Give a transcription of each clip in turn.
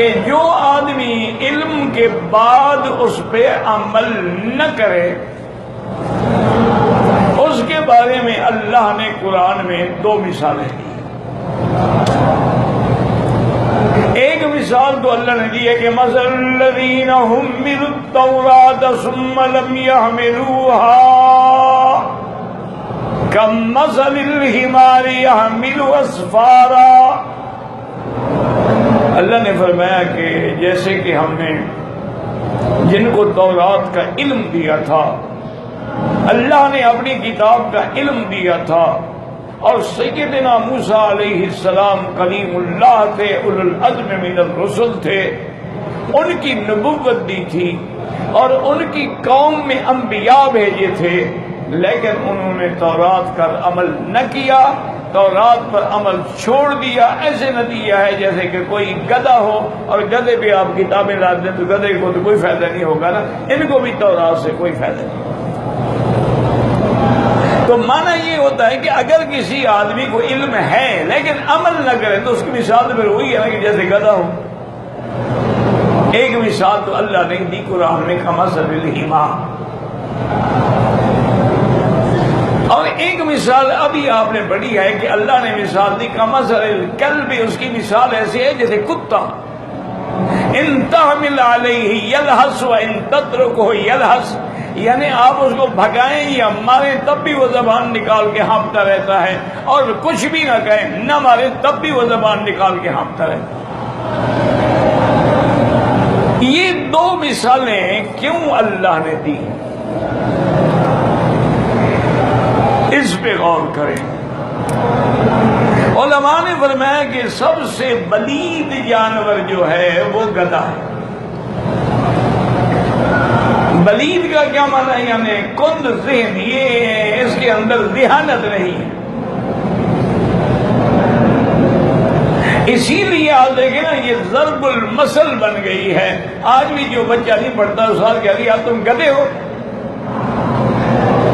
کہ جو آدمی علم کے بعد اس پہ عمل نہ کرے، اس کے بارے میں اللہ نے قرآن میں دو مثالیں دی۔ ایک مثال تو اللہ نے دی ہے کہ مثل الذین حملوا التوراۃ ثم لم يحملوها کمثل الحمار يحمل اسفارا۔ اللہ نے فرمایا کہ جیسے کہ ہم نے جن کو تورات کا علم دیا تھا، اللہ نے اپنی کتاب کا علم دیا تھا، اور سیدنا موسیٰ علیہ السلام کلیم اللہ تھے، اولو العزم من الرسل تھے، ان کی نبوت دی تھی اور ان کی قوم میں انبیاء بھیجے تھے، لیکن انہوں نے تورات کا عمل نہ کیا، تورات پر عمل چھوڑ دیا۔ ایسے نتیجہ ہے جیسے کہ کوئی گدھا ہو اور گدھے پہ آپ کتابیں لا دیں تو گدھے کو تو کوئی فائدہ نہیں ہوگا نا، ان کو بھی تورات سے کوئی فائدہ نہیں۔ تو معنی یہ ہوتا ہے کہ اگر کسی آدمی کو علم ہے لیکن عمل نہ کرے تو اس کی مثال پھر وہی ہے نا کہ جیسے گدھا ہو۔ ایک مثال تو اللہ نے دی قرآن میں کمثل الحمار، اور ایک مثال ابھی آپ نے پڑھی ہے کہ اللہ نے مثال دی کمثل الکلب، اس کی مثال ایسی ہے جیسے کتا، ان تحمل علیہ یلہث وان تترکہ یلہث، یعنی آپ اس کو بھگائیں یا ماریں تب بھی وہ زبان نکال کے ہانپتا رہتا ہے، اور کچھ بھی نہ کہیں نہ ماریں تب بھی وہ زبان نکال کے ہانپتا رہتا ہے۔ یہ دو مثالیں کیوں اللہ نے دی، اس پہ غور کریں۔ علماء نے فرمایا کہ سب سے بلید جانور جو ہے وہ گدھا ہے۔ بلید کا کیا معنی ہے؟ یعنی کند ذہن، یہ اس کے اندر ذہانت نہیں ہے۔ اسی لیے آپ دیکھیں نا یہ ضرب المثل بن گئی ہے۔ آج بھی جو بچہ نہیں پڑھتا اس سال کہہ رہی آپ تم گدھے ہو،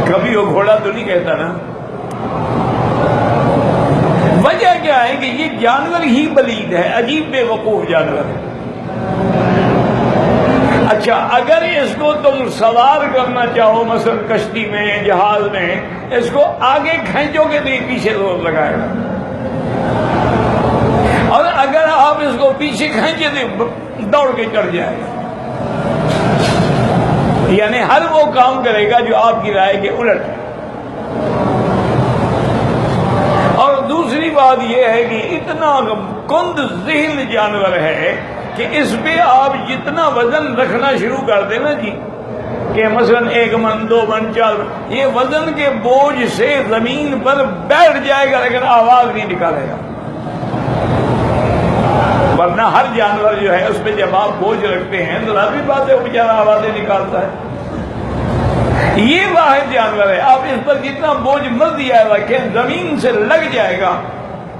کبھی وہ گھوڑا تو نہیں کہتا نا۔ وجہ کیا ہے کہ یہ جانور ہی بلید ہے، عجیب بے وقوف جانور ہے۔ اچھا اگر اس کو تم سوار کرنا چاہو مثلا کشتی میں، جہاز میں، اس کو آگے کھینچو گے تو یہ پیچھے زور لگائے گا، اور اگر آپ اس کو پیچھے کھینچے تو دوڑ کے چڑھ جائے گا، یعنی ہر وہ کام کرے گا جو آپ کی رائے کے الٹ ہے۔ اور دوسری بات یہ ہے کہ اتنا کند ذہن جانور ہے کہ اس پہ آپ جتنا وزن رکھنا شروع کر دیں نا جی، کہ مثلا 1 من 2 من 4 من، یہ وزن کے بوجھ سے زمین پر بیٹھ جائے گا لیکن آواز نہیں نکالے گا۔ ورنہ ہر جانور جو ہے اس پہ جب آپ بوجھ رکھتے ہیں تو لازمی بات ہے وہ بیچارہ آوازیں نکالتا ہے۔ یہ واحد جانور ہے، آپ اس پر جتنا بوجھ مرضی آئے رکھیں زمین سے لگ جائے گا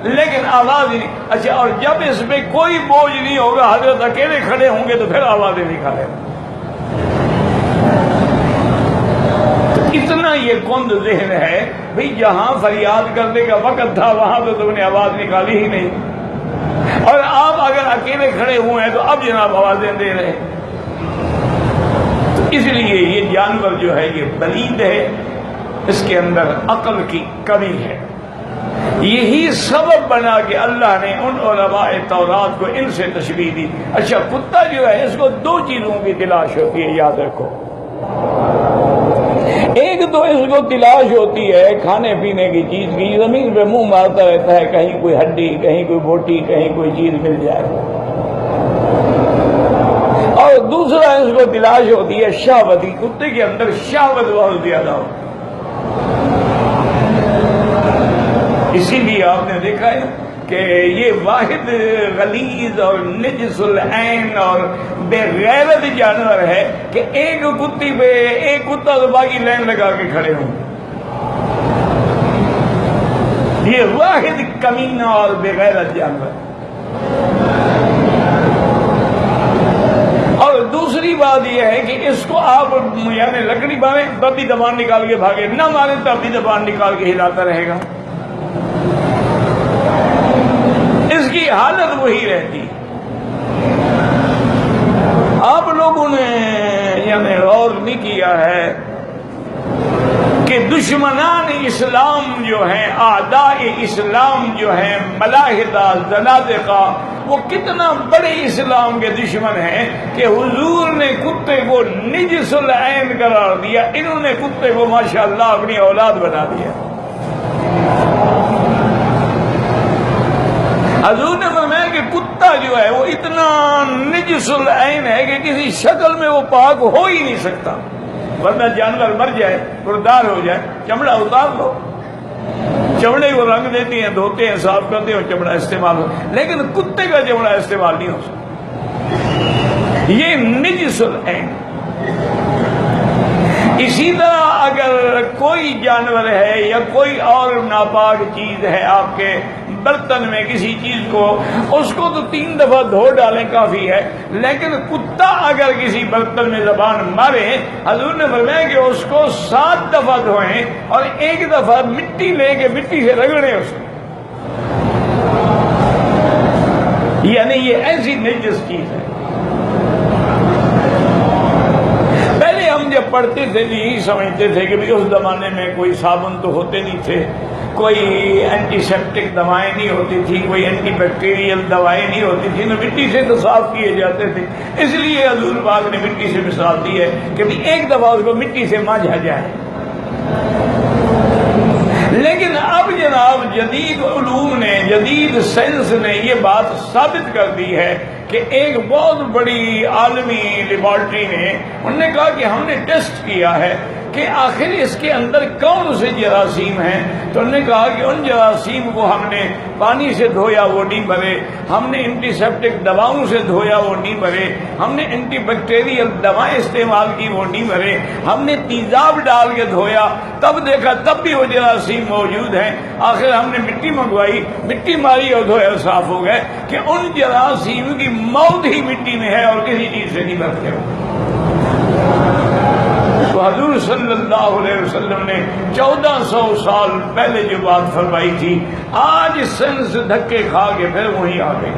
لیکن آواز ہی نہیں۔ اچھا اور جب اس پہ کوئی بوجھ نہیں ہوگا، حضرت اکیلے کھڑے ہوں گے تو پھر آوازیں نکالے گا۔ اتنا یہ کند ذہن ہے بھئی، جہاں فریاد کرنے کا وقت تھا وہاں تو تم نے آواز نکالی ہی نہیں، اور آپ اگر اکیلے کھڑے ہوئے ہیں تو اب جناب آوازیں دے رہے ہیں۔ اس لیے یہ جانور جو ہے یہ بلید ہے، اس کے اندر عقل کی کمی ہے۔ یہی سبب بنا کہ اللہ نے ان علماء تورات کو ان سے تشبیہ دی۔ اچھا کتا جو ہے اس کو 2 چیزوں کی تلاش ہوتی ہے، یاد رکھو۔ ایک تو اس کو تلاش ہوتی ہے کھانے پینے کی چیز کی، زمین پہ منہ مارتا رہتا ہے، کہیں کوئی ہڈی، کہیں کوئی بوٹی، کہیں کوئی چیز مل جائے۔ اور دوسرا اس کو تلاش ہوتی ہے شہوت کی، کتے کے اندر شہوت بہت زیادہ ہو۔ اسی لیے آپ نے دیکھا ہے کہ یہ واحد غلیظ اور نجس العین اور بے غیرت جانور ہے کہ ایک کتی پہ ایک کتا تو باقی لائن لگا کے کھڑے ہوں۔ یہ واحد کمینہ اور بے غیرت جانور۔ اور دوسری بات یہ ہے کہ اس کو آپ یعنی لکڑی ماریں تب بھی زبان نکال کے بھاگے، نہ ماریں تب بھی زبان نکال کے ہلاتا رہے گا، اس کی حالت وہی رہتی۔ آپ لوگوں نے یعنی غور نہیں کیا ہے کہ دشمنان اسلام جو ہیں، اعداء اسلام جو ہیں، ملاحدہ، زنادقہ، وہ کتنا بڑے اسلام کے دشمن ہیں کہ حضور نے کتے کو نجس العین قرار دیا، انہوں نے کتے کو ماشاءاللہ اپنی اولاد بنا دیا۔ حضور نے فرمایا کہ کتا جو ہے وہ اتنا نجس العین ہے کہ کسی شکل میں وہ پاک ہو ہی نہیں سکتا، ورنہ جانور مر جائے، مردار ہو جائے، چمڑا اتار لو، چمڑے کو رنگ دیتے ہیں، دھوتے ہیں، صاف کرتے ہیں اور چمڑا استعمال ہو، لیکن کتے کا چمڑا استعمال نہیں ہو سکتا، یہ نجس العین۔ اسی طرح اگر کوئی جانور ہے یا کوئی اور ناپاک چیز ہے آپ کے برتن میں کسی چیز کو، اس کو تو 3 دفعہ دھو ڈالیں کافی ہے، لیکن کتا اگر کسی برتن میں زبان مارے، حضور نے فرمایا کہ اس کو 7 دفعہ دھوئیں اور 1 دفعہ مٹی لے کے مٹی سے رگڑیں اس کو، یعنی یہ ایسی نجس چیز ہے۔ پہلے ہم جب پڑھتے تھے یہی سمجھتے تھے کہ اس زمانے میں کوئی صابن تو ہوتے نہیں تھے، کوئی اینٹی سیپٹک دوائیں نہیں ہوتی تھی، کوئی اینٹی بیکٹیریل دوائیں نہیں ہوتی تھی، نہ مٹی سے تو صاف کیے جاتے تھے، اس لیے حضور پاک نے مٹی سے مثال دی ہے کہ 1 دفعہ اس کو مٹی سے مانجا جائے۔ لیکن اب جناب جدید علوم نے، جدید سائنس نے یہ بات ثابت کر دی ہے کہ ایک بہت بڑی عالمی لیبارٹری نے، انہوں نے کہا کہ ہم نے ٹیسٹ کیا ہے کہ آخر اس کے اندر کون سے جراثیم ہیں، تو انہوں نے کہا کہ ان جراثیم کو ہم نے پانی سے دھویا وہ نہیں مرے، ہم نے اینٹی سیپٹک دواؤں سے دھویا وہ نہیں مرے، ہم نے اینٹی بیکٹیریل دوائیں استعمال کی وہ نہیں مرے، ہم نے تیزاب ڈال کے دھویا تب دیکھا تب بھی وہ جراثیم موجود ہیں، آخر ہم نے مٹی منگوائی، مٹی ماری اور دھویا صاف ہو گئے، کہ ان جراثیم کی موت ہی مٹی میں ہے اور کسی چیز سے نہیں بچتے ہو۔ تو حضور صلی اللہ علیہ وسلم نے 1400 سال پہلے جو بات فرمائی تھی، آج سائنس دھکے کھا کے پھر وہیں آ گئی۔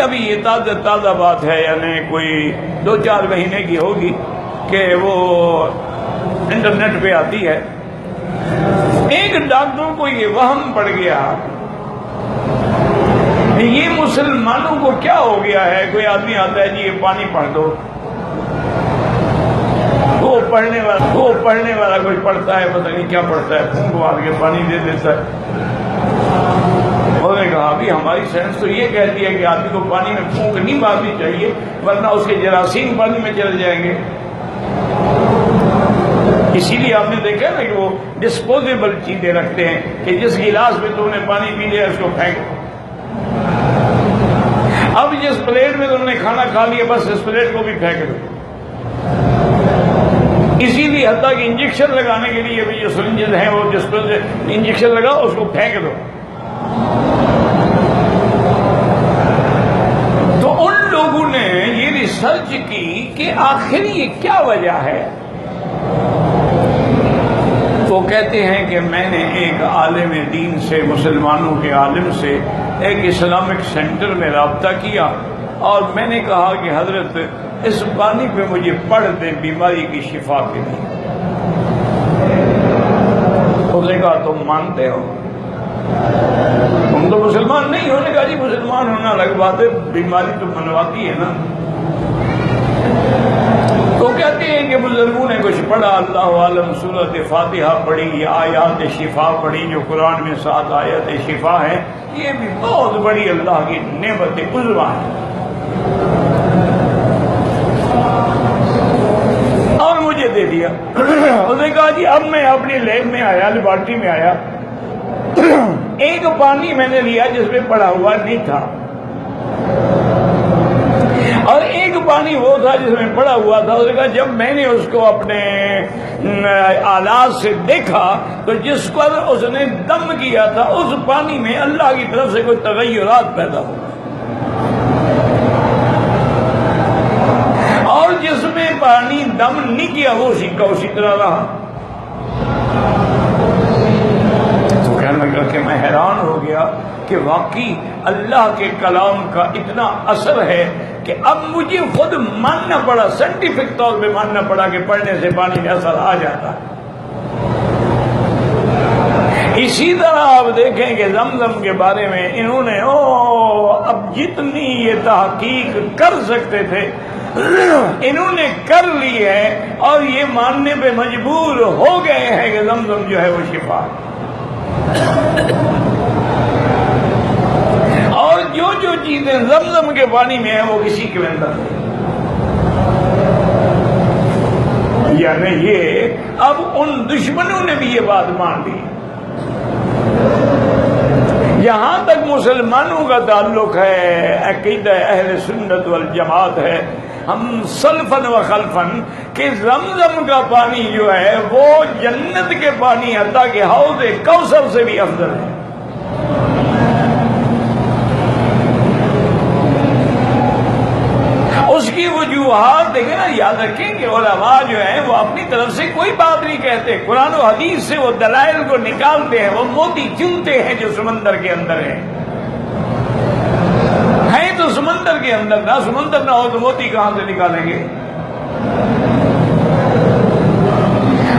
ابھی یہ تازہ بات ہے، یعنی کوئی 2-4 مہینے کی ہوگی کہ وہ انٹرنیٹ پہ آتی ہے، ایک ڈاکٹر کو یہ وہم پڑ گیا یہ مسلمانوں کو کیا ہو گیا ہے، کوئی آدمی آتا ہے جی یہ پانی پڑھ دو، وہ پڑھنے والا کوئی پڑھتا ہے، پتہ نہیں کیا پڑھتا ہے، پھونک مار کے پانی دے دیتا ہے۔ انہوں نے کہا ابھی ہماری سائنس تو یہ کہتی ہے کہ آدمی کو پانی میں پھونک نہیں مارنی چاہیے ورنہ اس کے جراثیم پانی میں چل جائیں گے۔ اسی لیے آپ نے دیکھا نا کہ وہ ڈسپوزیبل چیزیں رکھتے ہیں کہ جس گلاس میں تم نے پانی پی لیا اس کو پھینک، اب جس پلیٹ میں تم نے کھانا کھا لیا بس اس پلیٹ کو بھی پھینک دو۔ اسی لیے حتیٰ کہ انجیکشن لگانے کے لیے بھی جو سرنجز ہیں وہ جس پر انجیکشن لگا اس کو پھینک دو۔ تو ان لوگوں نے یہ ریسرچ کی کہ آخر یہ کیا وجہ ہے، وہ کہتے ہیں کہ میں نے ایک عالم دین سے، مسلمانوں کے عالم سے ایک اسلامک سینٹر میں رابطہ کیا اور میں نے کہا کہ حضرت اس پانی پہ مجھے پڑھ دیں بیماری کی شفا کے لیے۔ اس نے کہا تم مانتے ہو؟ تم تو مسلمان نہیں ہو۔ نے کہا جی مسلمان ہونا الگ بات ہے، بیماری تو منواتی ہے نا۔ تو کہتے ہیں کہ بزرگوں نے کچھ پڑھا، اللہ عالم سورۃ فاتحہ پڑھی یا آیات شفا پڑھی جو قرآن میں 7 آیات شفا ہے، یہ بھی بہت بڑی اللہ کی نعمت عظمیٰ ہے۔ اور مجھے دے دیا۔ اس نے کہا جی اب میں اپنی لیب میں آیا، لیبارٹری میں آیا، ایک پانی میں نے لیا جس میں پڑا ہوا نہیں تھا اور ایک پانی وہ تھا جس میں پڑا ہوا تھا۔ اس نے کہا جب میں نے اس کو اپنے آلات سے دیکھا تو جس پر اس نے دم کیا تھا اس پانی میں اللہ کی طرف سے کوئی تغیرات پیدا ہو، اور جس میں پانی دم نہیں کیا وہ اسی کا اسی طرح رہا۔ تو کہنے کہنے لگا کہ میں حیران ہو گیا کہ واقعی اللہ کے کلام کا اتنا اثر ہے کہ اب مجھے خود ماننا پڑا، سائنٹیفک طور پہ ماننا پڑا کہ پڑھنے سے پانی میں اثر آ جاتا ہے۔ اسی طرح آپ دیکھیں کہ زمزم کے بارے میں انہوں نے اب جتنی یہ تحقیق کر سکتے تھے انہوں نے کر لی ہے، اور یہ ماننے پہ مجبور ہو گئے ہیں کہ زمزم جو ہے وہ شفا ہے۔ اور جو جو چیزیں زمزم کے پانی میں ہیں وہ کسی کے اندر نہیں، یعنی یہ اب ان دشمنوں نے بھی یہ بات مان لی۔ یہاں تک مسلمانوں کا تعلق ہے، عقیدہ اہل سنت والجماعت ہے، ہم سلفن و خلفن، کہ زمزم کا پانی جو ہے وہ جنت کے پانی حتیٰ کہ حوض کوثر سے بھی افضل ہے۔ اس کی وجوہات دیکھیں نا، یاد رکھیں کہ علماء جو ہیں وہ اپنی طرف سے کوئی بات نہیں کہتے، قرآن و حدیث سے وہ دلائل کو نکالتے ہیں، وہ موتی چنتے ہیں جو سمندر کے اندر ہیں تو سمندر کے اندر، نہ سمندر نہ ہو تو موتی کہاں سے نکالیں گے؟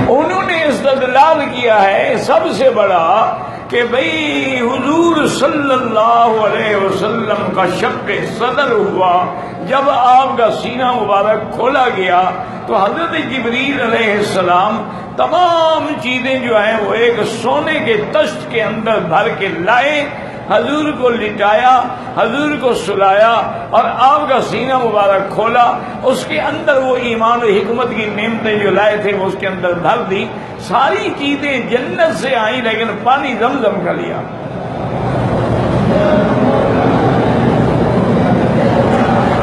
انہوں نے استدلال کیا ہے سب سے بڑا کہ بھئی حضور صلی اللہ علیہ وسلم کا شق صدر ہوا، جب آپ کا سینہ مبارک کھولا گیا تو حضرت جبریل علیہ السلام تمام چیزیں جو ہیں وہ ایک سونے کے تشت کے اندر بھر کے لائے، حضور کو لٹایا، حضور کو سلایا اور آپ کا سینہ مبارک کھولا، اس کے اندر وہ ایمان و حکمت کی نعمتیں جو لائے تھے وہ اس کے اندر دھر دی۔ ساری چیزیں جنت سے آئیں لیکن پانی زمزم کا لیا۔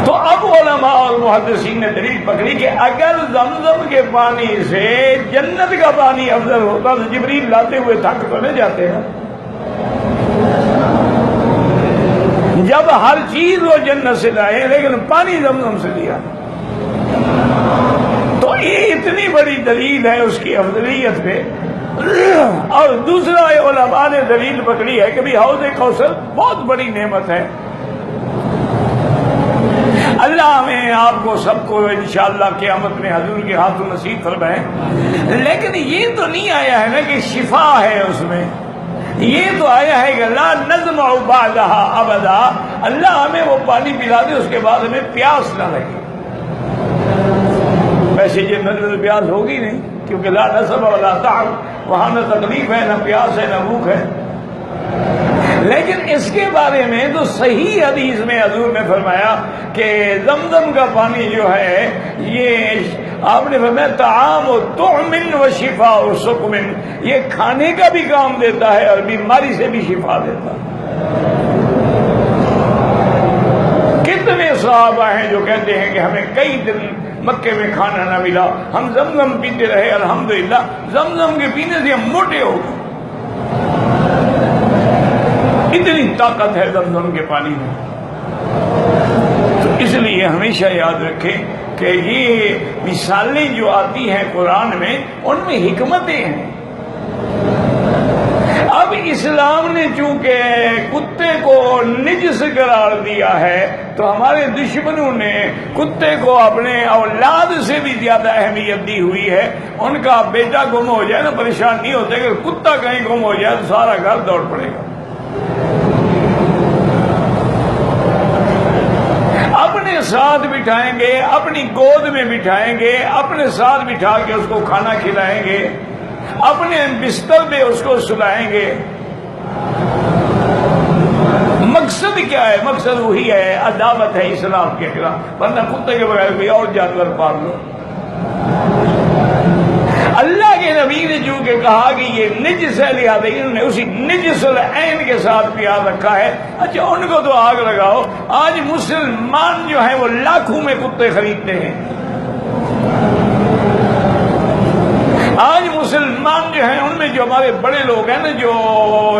تو اب علماء اور محدثین نے دلیل پکڑی کہ اگر زمزم کے پانی سے جنت کا پانی افضل ہوتا تو جبریل لاتے ہوئے تھک تو نہیں جاتے ہیں۔ جب ہر چیز وہ جنت سے لائے لیکن پانی زمزم سے لیا، تو یہ اتنی بڑی دلیل ہے اس کی افضلیت پہ۔ اور دوسرا علماء نے دلیل پکڑی ہے کہ بھی حوض کوثر بہت بڑی نعمت ہے، اللہ ہمیں آپ کو سب کو انشاءاللہ قیامت میں حضور کے ہاتھوں نصیب فرمائے۔ لیکن یہ تو نہیں آیا ہے نا کہ شفا ہے اس میں، یہ تو آیا ہے کہ لا نظمع بعدها ابدا، اللہ ہمیں وہ پانی پلا دے اس کے بعد ہمیں پیاس نہ لگے۔ ویسے جنت میں پیاس ہوگی نہیں، کیونکہ لا نصب ولا تعب، وہاں نہ تکلیف ہے، نہ پیاس ہے، نہ بھوک ہے۔ لیکن اس کے بارے میں تو صحیح حدیث میں حضور نے فرمایا کہ زمزم کا پانی جو ہے یہ آپ نے فرمایا طعام و طعم و شفا و سقم، یہ کھانے کا بھی کام دیتا ہے اور بیماری سے بھی شفا دیتا ہے۔ کتنے صحابہ ہیں جو کہتے ہیں کہ ہمیں کئی دن مکے میں کھانا نہ ملا، ہم زمزم پیتے رہے، الحمدللہ زمزم کے پینے سے ہم موٹے ہو گئے۔ اتنی طاقت ہے زمزم کے پانی میں۔ تو اس لیے ہمیشہ یاد رکھیں کہ یہ مثالیں جو آتی ہیں قرآن میں ان میں حکمتیں ہیں۔ اب اسلام نے چونکہ کتے کو نجس قرار دیا ہے تو ہمارے دشمنوں نے کتے کو اپنے اولاد سے بھی زیادہ اہمیت دی ہوئی ہے۔ ان کا بیٹا گم ہو جائے نا پریشان نہیں ہوتے کہ کتا کہیں گم ہو جائے تو سارا گھر دوڑ پڑے گا۔ اپنے ساتھ بٹھائیں گے، اپنی گود میں بٹھائیں گے، اپنے ساتھ بٹھا کے اس کو کھانا کھلائیں گے، اپنے بستر پہ اس کو سلائیں گے۔ مقصد کیا ہے؟ مقصد وہی ہے، عداوت ہے اسلام کے خلاف، ورنہ کتے کے بغیر کوئی اور جانور پال لو۔ اللہ کے نبی نے جو کہ کہا کہ یہ نجس ہے، لہٰذا انہوں نے اسی نجس العین کے ساتھ پیار رکھا ہے۔ اچھا ان کو تو آگ لگاؤ، آج مسلمان جو ہیں وہ لاکھوں میں کتے خریدتے ہیں۔ آج مسلمان جو ہیں ان میں جو ہمارے بڑے لوگ ہیں نا، جو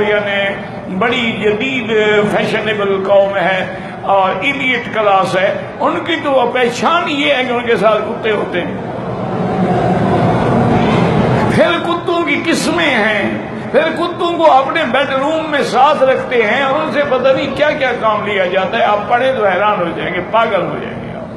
یعنی بڑی جدید فیشنیبل قوم ہے اور ایلیٹ کلاس ہے، ان کی تو پہچان یہ ہے کہ ان کے ساتھ کتے ہوتے ہیں۔ پھر کتوں کی قسمیں ہیں، پھر کتوں کو اپنے بیڈ روم میں ساتھ رکھتے ہیں اور ان سے پتہ نہیں کیا کیا کام لیا جاتا ہے. آپ پڑھیں تو حیران ہو جائیں گے، پاگل ہو جائیں گے آپ.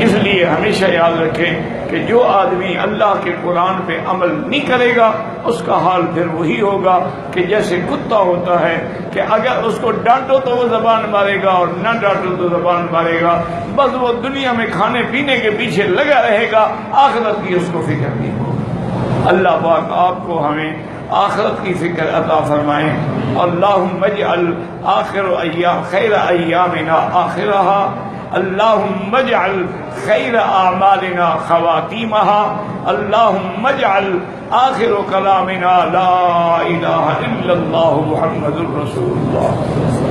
اس لیے ہمیشہ یاد رکھیں کہ جو آدمی اللہ کے قرآن پہ عمل نہیں کرے گا اس کا حال پھر وہی ہوگا کہ جیسے کتا ہوتا ہے کہ اگر اس کو ڈانٹو تو وہ زبان مارے گا اور نہ ڈانٹو تو زبان مارے گا. بس وہ دنیا میں کھانے پینے کے پیچھے لگا رہے گا، آخرت کی اس کو فکر نہیں ہوگی. اللہ پاک آپ کو ہمیں آخرت کی فکر عطا فرمائیں. اللہم اجعل آخر ایام خیر ایامنا آخرہا، اللہم اجعل خیر اعمالنا خواتیمها، اللہم اجعل آخر کلامنا لا الہ الا اللہ محمد الرسول اللہ.